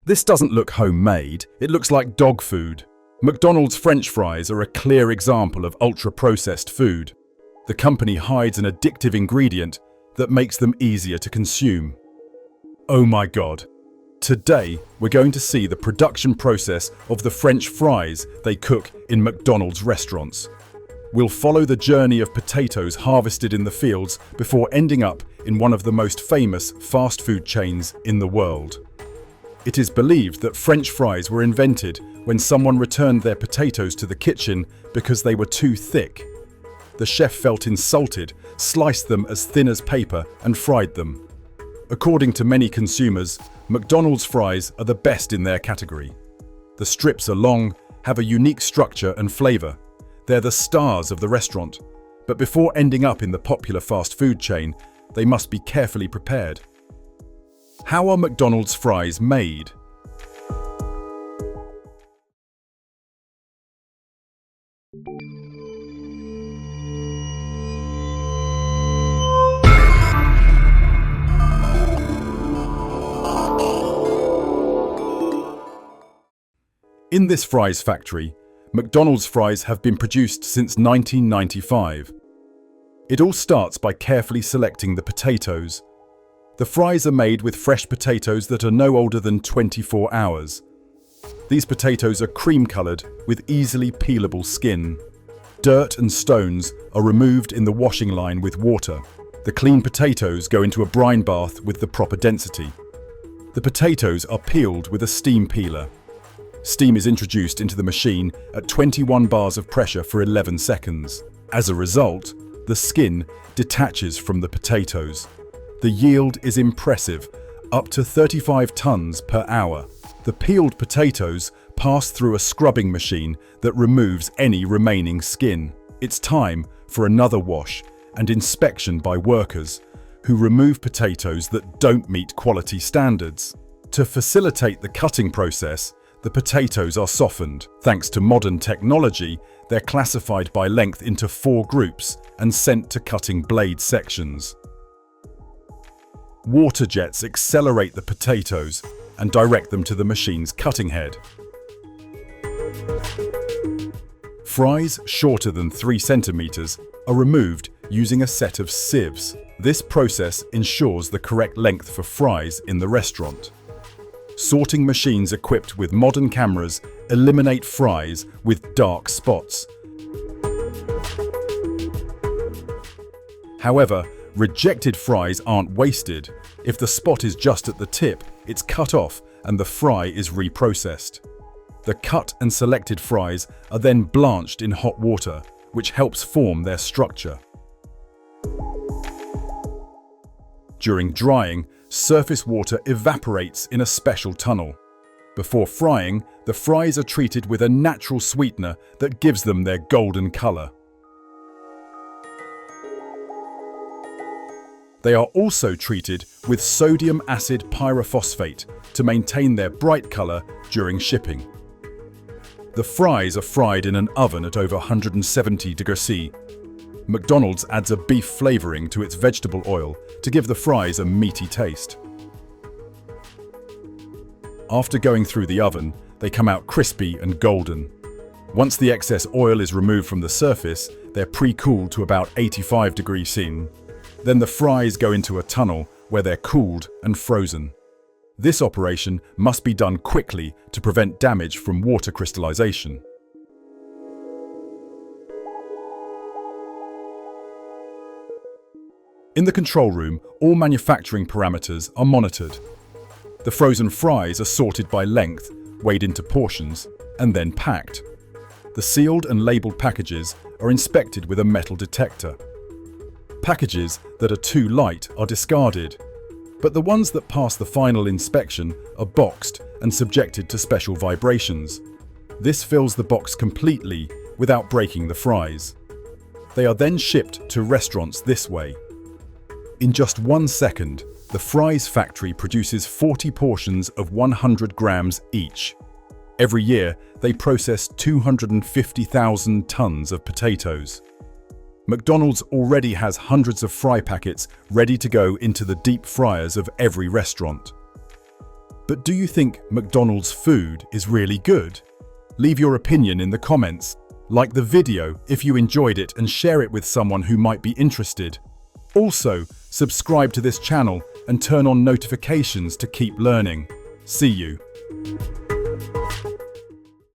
This doesn't look homemade, it looks like dog food. McDonald's French fries are a clear example of ultra-processed food. The company hides an addictive ingredient that makes them easier to consume. Oh my God. Today, we're going to see the production process of the French fries they cook in McDonald's restaurants. We'll follow the journey of potatoes harvested in the fields before ending up in one of the most famous fast food chains in the world. It is believed that French fries were invented when someone returned their potatoes to the kitchen because they were too thick. The chef felt insulted, sliced them as thin as paper, and fried them. According to many consumers, McDonald's fries are the best in their category. The strips are long, have a unique structure and flavor. They're the stars of the restaurant. But before ending up in the popular fast food chain, they must be carefully prepared. How are McDonald's fries made? In this fries factory, McDonald's fries have been produced since 1995. It all starts by carefully selecting the potatoes. The fries are made with fresh potatoes that are no older than 24 hours. These potatoes are cream-colored with easily peelable skin. Dirt and stones are removed in the washing line with water. The clean potatoes go into a brine bath with the proper density. The potatoes are peeled with a steam peeler. Steam is introduced into the machine at 21 bars of pressure for 11 seconds. As a result, the skin detaches from the potatoes. The yield is impressive, up to 35 tons per hour. The peeled potatoes pass through a scrubbing machine that removes any remaining skin. It's time for another wash and inspection by workers who remove potatoes that don't meet quality standards. To facilitate the cutting process, the potatoes are softened. Thanks to modern technology, they're classified by length into 4 groups and sent to cutting blade sections. Water jets accelerate the potatoes and direct them to the machine's cutting head. Fries shorter than 3 centimeters are removed using a set of sieves. This process ensures the correct length for fries in the restaurant. Sorting machines equipped with modern cameras eliminate fries with dark spots. However, rejected fries aren't wasted. If the spot is just at the tip, it's cut off and the fry is reprocessed. The cut and selected fries are then blanched in hot water, which helps form their structure. During drying, surface water evaporates in a special tunnel. Before frying, the fries are treated with a natural sweetener that gives them their golden color. They are also treated with sodium acid pyrophosphate to maintain their bright color during shipping. The fries are fried in an oven at over 170 degrees C. McDonald's adds a beef flavoring to its vegetable oil to give the fries a meaty taste. After going through the oven, they come out crispy and golden. Once the excess oil is removed from the surface, they're pre-cooled to about 85 degrees C. Then the fries go into a tunnel where they're cooled and frozen. This operation must be done quickly to prevent damage from water crystallization. In the control room, all manufacturing parameters are monitored. The frozen fries are sorted by length, weighed into portions, and then packed. The sealed and labeled packages are inspected with a metal detector. Packages that are too light are discarded, but the ones that pass the final inspection are boxed and subjected to special vibrations. This fills the box completely without breaking the fries. They are then shipped to restaurants this way. In just 1 second, the fries factory produces 40 portions of 100 grams each. Every year, they process 250,000 tons of potatoes. McDonald's already has hundreds of fry packets ready to go into the deep fryers of every restaurant. But do you think McDonald's food is really good? Leave your opinion in the comments. Like the video if you enjoyed it and share it with someone who might be interested. Also, subscribe to this channel and turn on notifications to keep learning. See you.